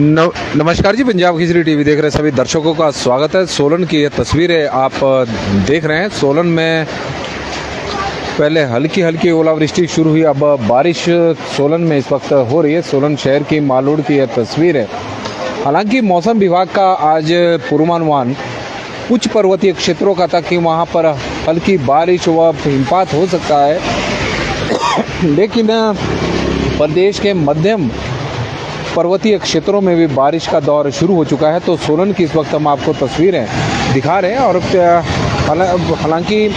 नमस्कार जी। पंजाब केसरी टीवी देख रहे सभी दर्शकों का स्वागत है। सोलन की ये तस्वीरें आप देख रहे हैं। सोलन में पहले हल्की हल्की ओलावृष्टि शुरू हुई, अब बारिश सोलन में इस वक्त हो रही है। सोलन शहर की मालूड़ की यह तस्वीर है। हालांकि मौसम विभाग का आज पूर्वानुमान उच्च पर्वतीय क्षेत्रों का था कि वहां पर हल्की बारिश व हिमपात हो सकता है, लेकिन प्रदेश के मध्यम पर्वतीय क्षेत्रों में भी बारिश का दौर शुरू हो चुका है। तो सोलन की इस वक्त हम आपको तस्वीरें दिखा रहे हैं। और हालांकि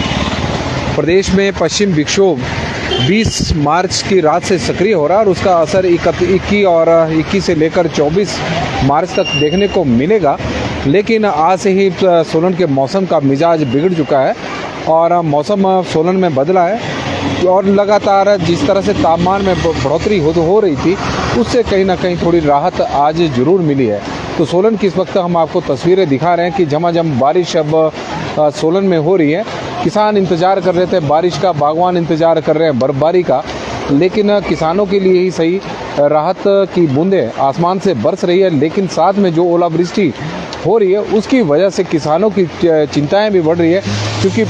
प्रदेश में पश्चिम विक्षोभ 20 मार्च की रात से सक्रिय हो रहा है और उसका असर 21 से लेकर 24 मार्च तक देखने को मिलेगा। लेकिन आज से ही सोलन के मौसम का मिजाज बिगड़ चुका है और मौसम सोलन में बदला है और लगातार जिस तरह से तापमान में बढ़ोतरी हो रही थी, उससे कहीं ना कहीं थोड़ी राहत आज ज़रूर मिली है। तो सोलन की इस वक्त हम आपको तस्वीरें दिखा रहे हैं कि झमाझम बारिश अब सोलन में हो रही है। किसान इंतज़ार कर रहे थे बारिश का, बागवान इंतज़ार कर रहे हैं बर्फबारी का, लेकिन किसानों के लिए ही सही राहत की बूंदें आसमान से बरस रही है। लेकिन साथ में जो ओलावृष्टि हो रही है उसकी वजह से किसानों की चिंताएं भी बढ़ रही है, क्योंकि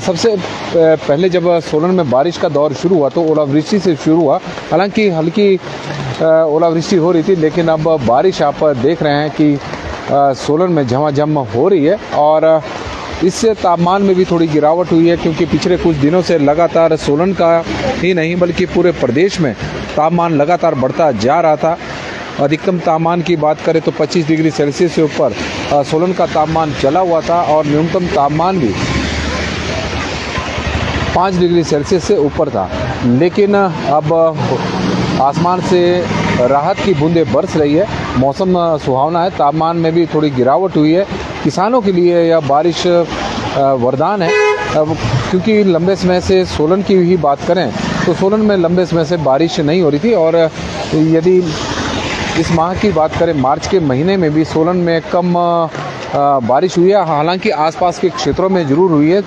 सबसे पहले जब सोलन में बारिश का दौर शुरू हुआ तो ओलावृष्टि से शुरू हुआ। हालांकि हल्की ओलावृष्टि हो रही थी, लेकिन अब बारिश आप देख रहे हैं कि सोलन में झमाझम हो रही है और इससे तापमान में भी थोड़ी गिरावट हुई है, क्योंकि पिछले कुछ दिनों से लगातार सोलन का ही नहीं बल्कि पूरे प्रदेश में तापमान लगातार बढ़ता जा रहा था। अधिकतम तापमान की बात करें तो 25 डिग्री सेल्सियस से ऊपर सोलन का तापमान चला हुआ था और न्यूनतम तापमान भी 5 डिग्री सेल्सियस से ऊपर था। लेकिन अब आसमान से राहत की बूंदें बरस रही है, मौसम सुहावना है, तापमान में भी थोड़ी गिरावट हुई है। किसानों के लिए यह बारिश वरदान है, क्योंकि लंबे समय से सोलन की ही बात करें तो सोलन में लंबे समय से बारिश नहीं हो रही थी। और यदि इस माह की बात करें, मार्च के महीने में भी सोलन में कम बारिश हुई है। हालांकि आसपास के क्षेत्रों में ज़रूर हुई है,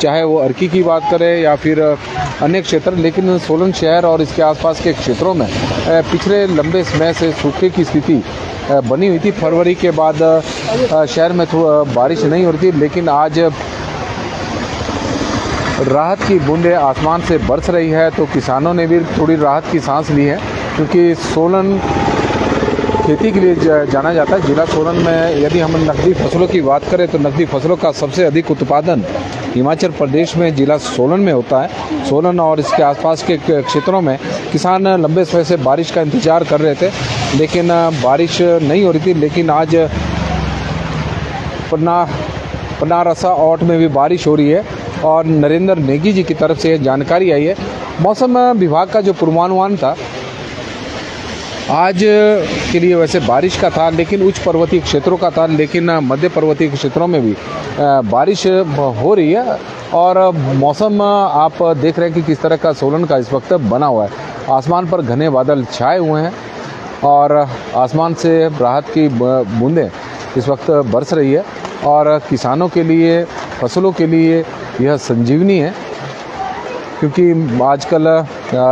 चाहे वो अर्की की बात करें या फिर अन्य क्षेत्र, लेकिन सोलन शहर और इसके आसपास के क्षेत्रों में पिछले लंबे समय से सूखे की स्थिति बनी हुई थी। फरवरी के बाद शहर में बारिश नहीं हो रही थी, लेकिन आज राहत की बूंदें आसमान से बरस रही है। तो किसानों ने भी थोड़ी राहत की सांस ली है, क्योंकि सोलन खेती के लिए जाना जाता है। जिला सोलन में यदि हम नकदी फसलों की बात करें तो नकदी फसलों का सबसे अधिक उत्पादन हिमाचल प्रदेश में जिला सोलन में होता है। सोलन और इसके आसपास के क्षेत्रों में किसान लंबे समय से बारिश का इंतजार कर रहे थे, लेकिन बारिश नहीं हो रही थी। लेकिन आज पन्नारसा औट में भी बारिश हो रही है और नरेंद्र नेगी जी की तरफ से जानकारी आई है। मौसम विभाग का जो पूर्वानुमान था आज के लिए वैसे बारिश का था, लेकिन उच्च पर्वतीय क्षेत्रों का था, लेकिन मध्य पर्वतीय क्षेत्रों में भी बारिश हो रही है। और मौसम आप देख रहे हैं कि किस तरह का सोलन का इस वक्त बना हुआ है। आसमान पर घने बादल छाए हुए हैं और आसमान से राहत की बूंदें इस वक्त बरस रही है और किसानों के लिए, फसलों के लिए यह संजीवनी है, क्योंकि आजकल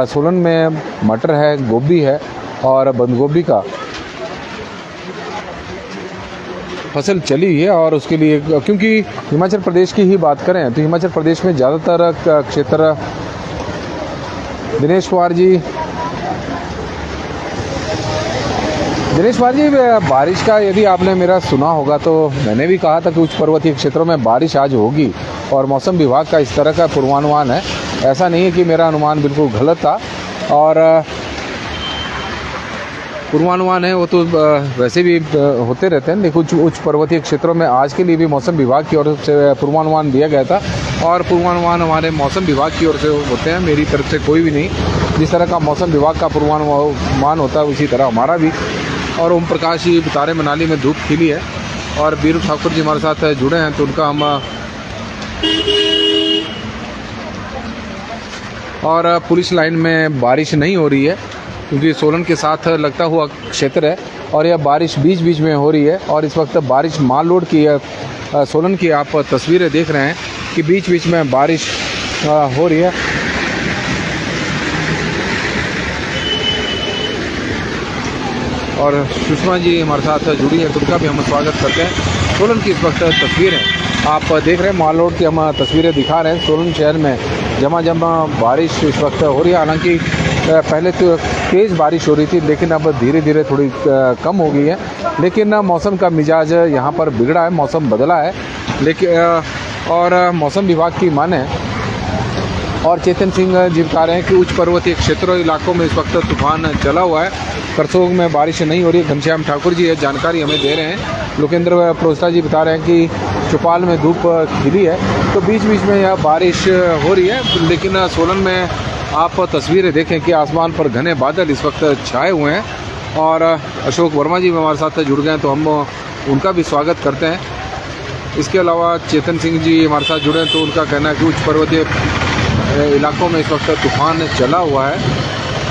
सोलन में मटर है, गोभी है और बंद गोभी का फसल चली हुई है। और उसके लिए, क्योंकि हिमाचल प्रदेश की ही बात करें तो हिमाचल प्रदेश में ज़्यादातर क्षेत्र, दिनेश कुमार जी, बारिश का यदि आपने मेरा सुना होगा तो मैंने भी कहा था कि उच्च पर्वतीय क्षेत्रों में बारिश आज होगी और मौसम विभाग का इस तरह का पूर्वानुमान है। ऐसा नहीं है कि मेरा अनुमान बिल्कुल गलत था, और पूर्वानुमान है वो तो वैसे भी होते रहते हैं, लेकिन उच्च पर्वतीय क्षेत्रों में आज के लिए भी मौसम विभाग की ओर से पूर्वानुमान दिया गया था। और पूर्वानुमान हमारे मौसम विभाग की ओर से होते हैं, मेरी तरफ से कोई भी नहीं। जिस तरह का मौसम विभाग का पूर्वानुमान होता है उसी तरह हमारा भी। और ओम प्रकाश जी तारे मनाली में धूप खिली है और बीरू ठाकुर जी हमारे साथ जुड़े हैं, तो उनका हम और पुलिस लाइन में बारिश नहीं हो रही है, क्योंकि सोलन के साथ लगता हुआ क्षेत्र है और यह बारिश बीच बीच में हो रही है। और इस वक्त बारिश माल रोड की सोलन की आप तस्वीरें देख रहे हैं कि बीच बीच में बारिश हो रही है। और सुषमा जी हमारे साथ जुड़ी है, तो उनका भी हम स्वागत करते हैं। सोलन की इस वक्त तस्वीरें आप देख रहे हैं, माल रोड की हम तस्वीरें दिखा रहे हैं। सोलन शहर में जमा बारिश इस वक्त हो रही है। हालांकि पहले तो तेज़ बारिश हो रही थी, लेकिन अब धीरे धीरे थोड़ी कम हो गई है। लेकिन मौसम का मिजाज यहाँ पर बिगड़ा है, मौसम बदला है। लेकिन और मौसम विभाग की माने और चेतन सिंह जी बता रहे हैं कि उच्च पर्वतीय क्षेत्रों इलाकों में इस वक्त तूफान चला हुआ है। करसोग में बारिश नहीं हो रही है। घनश्याम ठाकुर जी ये जानकारी हमें दे रहे हैं। लोकेंद्र प्रोस्ता जी बता रहे हैं कि चौपाल में धूप खिली है, तो बीच बीच में यह बारिश हो रही है। लेकिन सोलन में आप तस्वीरें देखें कि आसमान पर घने बादल इस वक्त छाए हुए हैं। और अशोक वर्मा जी हमारे साथ जुड़ गए हैं, तो हम उनका भी स्वागत करते हैं। इसके अलावा चेतन सिंह जी हमारे साथ जुड़े हैं, तो उनका कहना है कि उच्च पर्वतीय इलाकों में इस वक्त तूफान चला हुआ है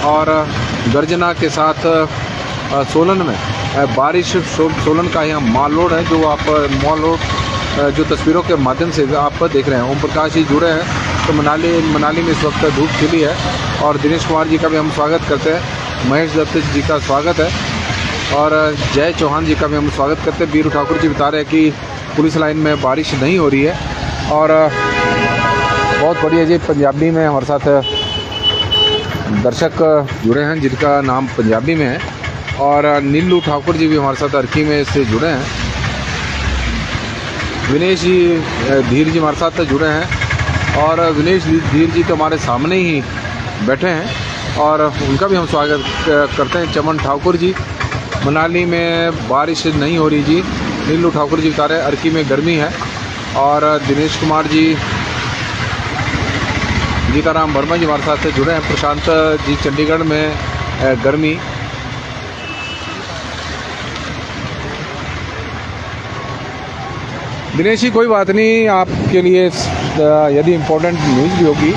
और गर्जना के साथ सोलन में बारिश। सोलन का यहाँ माल रोड है, जो आप माल रोड जो तस्वीरों के माध्यम से आप देख रहे हैं। ओम प्रकाश जी जुड़े हैं, तो मनाली में इस वक्त धूप खिली है। और दिनेश कुमार जी का भी हम स्वागत करते हैं। महेश दत्त जी का स्वागत है और जय चौहान जी का भी हम स्वागत करते हैं। बीरू ठाकुर जी बता रहे हैं कि पुलिस लाइन में बारिश नहीं हो रही है। और बहुत बढ़िया जी, पंजाबी में हमारे साथ दर्शक जुड़े हैं जिनका नाम पंजाबी में है। और नीलू ठाकुर जी भी हमारे साथ अर्की में से जुड़े हैं। विनेश जी धीर जी हमारे साथ जुड़े हैं। और विनेश धीर जी तो हमारे सामने ही बैठे हैं और उनका भी हम स्वागत करते हैं। चमन ठाकुर जी, मनाली में बारिश नहीं हो रही जी। नीलू ठाकुर जी बता रहे हैं अर्की में गर्मी है। और दिनेश कुमार जी, गीताराम वर्मा जी हमारे साथ जुड़े हैं। प्रशांत जी चंडीगढ़ में गर्मी। दिनेश जी कोई बात नहीं, आपके लिए यदि इम्पोर्टेंट न्यूज़ भी होगी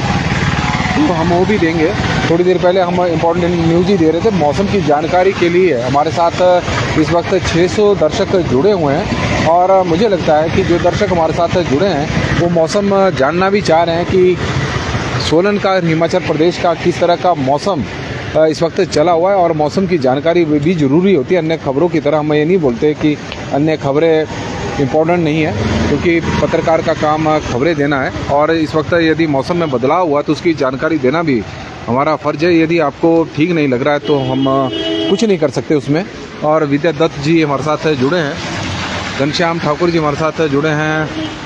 तो हम वो भी देंगे। थोड़ी देर पहले हम इम्पोर्टेंट न्यूज़ ही दे रहे थे। मौसम की जानकारी के लिए हमारे साथ इस वक्त 600 दर्शक जुड़े हुए हैं। और मुझे लगता है कि जो दर्शक हमारे साथ जुड़े हैं वो मौसम जानना भी चाह रहे हैं कि सोलन का, हिमाचल प्रदेश का किस तरह का मौसम इस वक्त चला हुआ है। और मौसम की जानकारी भी ज़रूरी होती है। अन्य खबरों की तरह हम ये नहीं बोलते कि अन्य खबरें इम्पोर्टेंट नहीं है, क्योंकि पत्रकार का काम खबरें देना है। और इस वक्त यदि मौसम में बदलाव हुआ तो उसकी जानकारी देना भी हमारा फ़र्ज़ है। यदि आपको ठीक नहीं लग रहा है तो हम कुछ नहीं कर सकते उसमें। और विद्या दत्त जी हमारे साथ जुड़े हैं। घनश्याम ठाकुर जी हमारे साथ जुड़े हैं।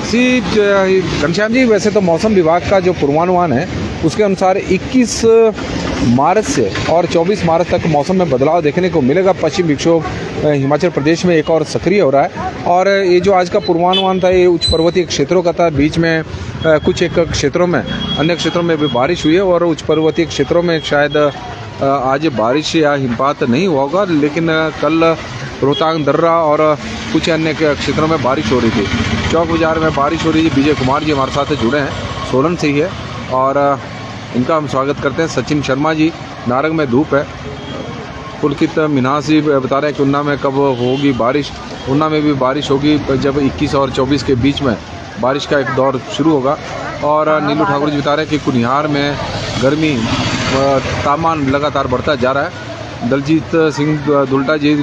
घनश्याम जी, वैसे तो मौसम विभाग का जो पूर्वानुमान है उसके अनुसार 21 मार्च से और 24 मार्च तक मौसम में बदलाव देखने को मिलेगा। पश्चिम विक्षोभ हिमाचल प्रदेश में एक और सक्रिय हो रहा है। और ये जो आज का पूर्वानुमान था ये उच्च पर्वतीय क्षेत्रों का था। बीच में कुछ एक क्षेत्रों में, अन्य क्षेत्रों में भी बारिश हुई है। और उच्च पर्वतीय क्षेत्रों में शायद आज बारिश या हिमपात नहीं हुआ होगा, लेकिन कल रोहतांग दर्रा और कुछ अन्य क्षेत्रों में बारिश हो रही थी। चौक बाजार में बारिश हो रही थी। विजय कुमार जी हमारे साथ जुड़े हैं, सोलन से ही है और इनका हम स्वागत करते हैं। सचिन शर्मा जी, नारंग में धूप है। पुलकित मिन्हास जी बता रहे हैं कि उन्ना में कब होगी बारिश। उन्ना में भी बारिश होगी जब 21 और 24 के बीच में बारिश का एक दौर शुरू होगा। और नीलू ठाकुर जी बता रहे हैं कि कुनिहार में गर्मी, तापमान लगातार बढ़ता जा रहा है। दलजीत सिंह दुल्टा जी,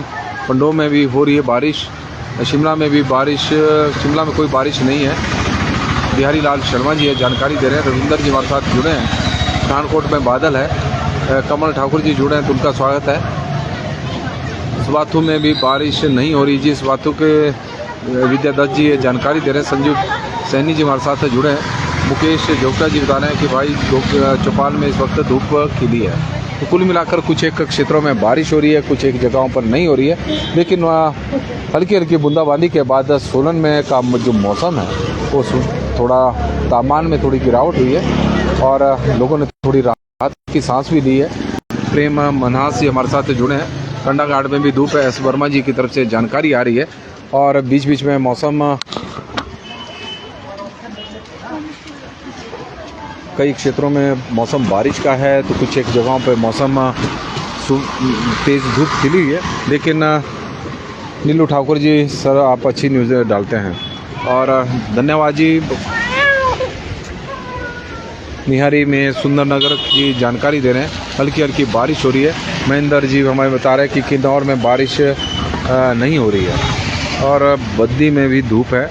पंडोह में भी हो रही है बारिश। शिमला में भी बारिश, शिमला में कोई बारिश नहीं है। बिहारी लाल शर्मा जी ये जानकारी दे रहे हैं। रविंदर जी हमारे साथ जुड़े हैं। पठानकोट में बादल है। कमल ठाकुर जी जुड़े हैं, तो उनका स्वागत है। स्वाथू में भी बारिश नहीं हो रही जी। स्वाथू के विद्या दत्त जी ये जानकारी दे रहे हैं। संजीव सैनी जी हमारे साथ जुड़े हैं। मुकेश जोगटा जी बता रहे हैं कि भाई चौपाल में इस वक्त धूप खिली है। तो कुल मिलाकर कुछ एक क्षेत्रों में बारिश हो रही है, कुछ एक जगहों पर नहीं हो रही है। लेकिन हल्की हल्की बूंदाबांदी के बाद सोलन में का जो मौसम है वो थोड़ा तापमान में थोड़ी गिरावट हुई है और लोगों ने थोड़ी राहत की सांस भी ली है। प्रेम मनहास जी हमारे साथ जुड़े हैं। कंडाघाट में भी धूप है। एस वर्मा जी की तरफ से जानकारी आ रही है। और बीच बीच में मौसम कई क्षेत्रों में मौसम बारिश का है, तो कुछ एक जगहों पे मौसम तेज़ धूप खिली हुई है। लेकिन नीलू ठाकुर जी, सर आप अच्छी न्यूज़ डालते हैं और धन्यवाद जी। निहारी में सुंदरनगर की जानकारी दे रहे हैं। हल्की हल्की बारिश हो रही है। महेंद्र जी हमें बता रहे हैं कि किन्नौर में बारिश नहीं हो रही है और बद्दी में भी धूप है।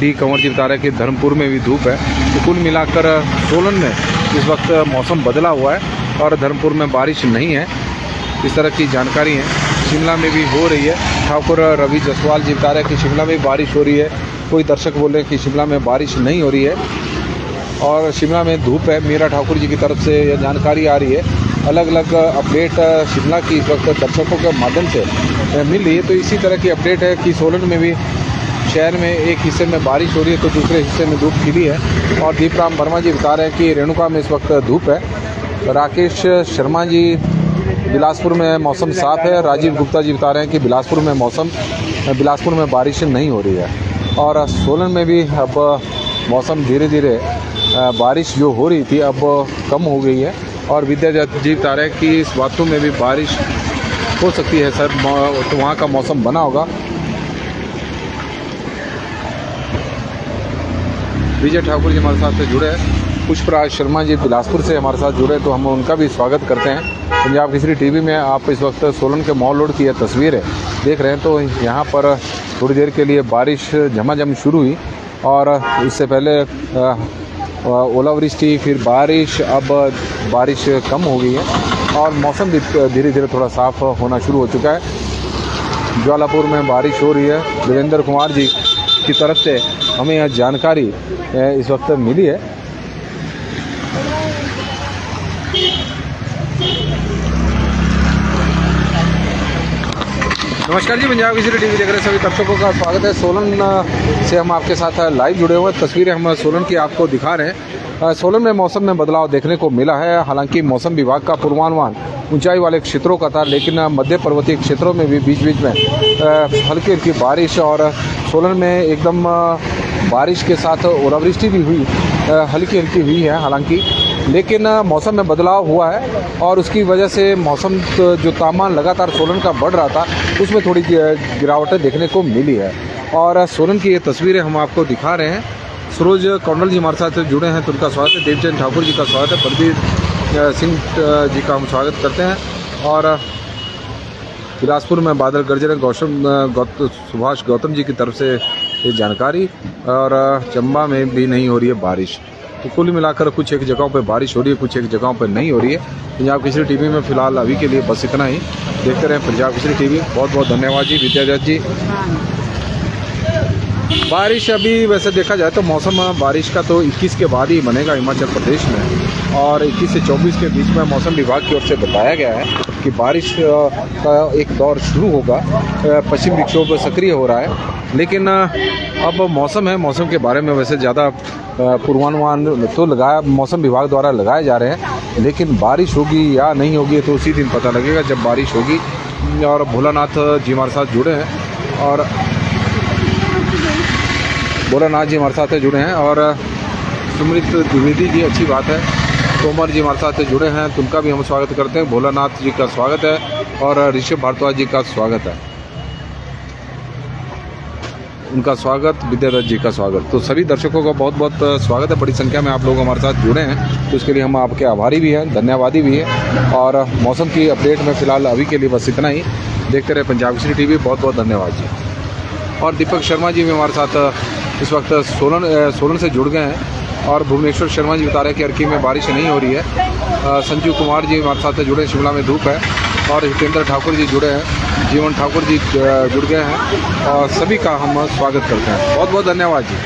डी कंवर जी बता रहे हैं कि धर्मपुर में भी धूप है। तो कुल मिलाकर सोलन में इस वक्त मौसम बदला हुआ है और धर्मपुर में बारिश नहीं है, इस तरह की जानकारी है। शिमला में भी हो रही है। ठाकुर रवि जसवाल जी बता रहे हैं कि शिमला में बारिश हो रही है। कोई दर्शक बोल रहे हैं कि शिमला में बारिश नहीं हो रही है और शिमला में धूप है। मीरा ठाकुर जी की तरफ से यह जानकारी आ रही है। अलग अलग अपडेट शिमला की इस वक्त दर्शकों के माध्यम से मिल रही है। तो इसी तरह की अपडेट है कि सोलन में भी शहर में एक हिस्से में बारिश हो रही है तो दूसरे हिस्से में धूप खिली है। और दीपराम वर्मा जी बता रहे हैं कि रेणुका में इस वक्त धूप है। राकेश शर्मा जी बिलासपुर में मौसम साफ है। राजीव गुप्ता जी बता रहे हैं कि बिलासपुर में बारिश नहीं हो रही है। और सोलन में भी अब मौसम धीरे धीरे बारिश जो हो रही थी अब कम हो गई है। और विद्यादत्त जी बता रहे हैं कि इस बातों में भी बारिश हो सकती है सर, तो वहाँ का मौसम बना होगा। विजय ठाकुर जी हमारे साथ जुड़े हैं। पुष्पराज शर्मा जी बिलासपुर से हमारे साथ जुड़े, तो हम उनका भी स्वागत करते हैं। पंजाब केसरी टीवी में आप इस वक्त सोलन के मॉल रोड की यह तस्वीर है देख रहे हैं। तो यहाँ पर थोड़ी देर के लिए बारिश झमाझम शुरू हुई और इससे पहले ओलावृष्टि, फिर बारिश, अब बारिश कम हो गई है और मौसम भी धीरे धीरे थोड़ा साफ होना शुरू हो चुका है। ज्वालापुर में बारिश हो रही है। वीरेंद्र कुमार जी की तरफ से हमें यह जानकारी इस वक्त मिली है। नमस्कार जी, पंजाब केसरी टीवी देख रहे सभी दर्शकों का स्वागत है। सोलन से हम आपके साथ लाइव जुड़े हुए हैं। तस्वीरें हम सोलन की आपको दिखा रहे हैं। सोलन में मौसम में बदलाव देखने को मिला है। हालांकि मौसम विभाग का पूर्वानुमान ऊंचाई वाले क्षेत्रों का था, लेकिन मध्य पर्वतीय क्षेत्रों में भी बीच बीच में हल्की हल्की बारिश और सोलन में एकदम बारिश के साथ ओलावृष्टि भी हुई, हल्की हल्की हुई है हालांकि, लेकिन मौसम में बदलाव हुआ है और उसकी वजह से मौसम जो तापमान लगातार सोलन का बढ़ रहा था उसमें थोड़ी गिरावटें देखने को मिली है। और सोलन की ये तस्वीरें हम आपको दिखा रहे हैं। सरोज कौंडल जी हमारे साथ जुड़े हैं तो उनका स्वागत है। देवचंद ठाकुर जी का स्वागत है। प्रदीप सिंह जी का हम स्वागत करते हैं। और बिलासपुर में बादल गरज रहे। सुभाष गौतम जी की तरफ से ये जानकारी। और चंबा में भी नहीं हो रही है बारिश। तो कुल मिलाकर कुछ एक जगहों पे बारिश हो रही है, कुछ एक जगहों पे नहीं हो रही है। पंजाब केसरी टीवी में फिलहाल अभी के लिए बस इतना ही। देखते रहें पंजाब केसरी टीवी। बहुत बहुत धन्यवाद जी। विद्यादत्त जी, बारिश अभी वैसे देखा जाए तो मौसम बारिश का तो 21 के बाद ही बनेगा हिमाचल प्रदेश में, और 21 से 24 के बीच में मौसम विभाग की ओर से बताया गया है कि बारिश का एक दौर शुरू होगा। पश्चिम विक्षोभ सक्रिय हो रहा है, लेकिन अब मौसम के बारे में वैसे ज़्यादा पूर्वानुमान तो मौसम विभाग द्वारा लगाए जा रहे हैं, लेकिन बारिश होगी या नहीं होगी तो उसी दिन पता लगेगा जब बारिश होगी। और भोलानाथ जी हमारे साथ जुड़े हैं और जुड़े हैं और सुमृत द्विवेदी जी, अच्छी बात है। तोमर जी हमारे साथ जुड़े हैं तो उनका भी हम स्वागत करते हैं। भोलानाथ जी का स्वागत है और ऋषभ भारद्वाज जी का स्वागत है, उनका स्वागत। विद्यादत्त जी का स्वागत। तो सभी दर्शकों का बहुत बहुत स्वागत है। बड़ी संख्या में आप लोग हमारे साथ जुड़े हैं तो इसके लिए हम आपके आभारी भी हैं, धन्यवादी भी हैं। और मौसम की अपडेट में फ़िलहाल अभी के लिए बस इतना ही। देखते रहे पंजाब केसरी टीवी। बहुत बहुत धन्यवाद जी। और दीपक शर्मा जी भी हमारे साथ इस वक्त सोलन से जुड़ गए हैं। और भुवनेश्वर शर्मा जी बता रहे हैं कि अर्की में बारिश नहीं हो रही है। संजीव कुमार जी हमारे साथ जुड़े हैं, शिमला में धूप है। और हितेंद्र ठाकुर जी जुड़े हैं, जीवन ठाकुर जी जुड़ गए हैं और सभी का हम स्वागत करते हैं। बहुत बहुत धन्यवाद जी।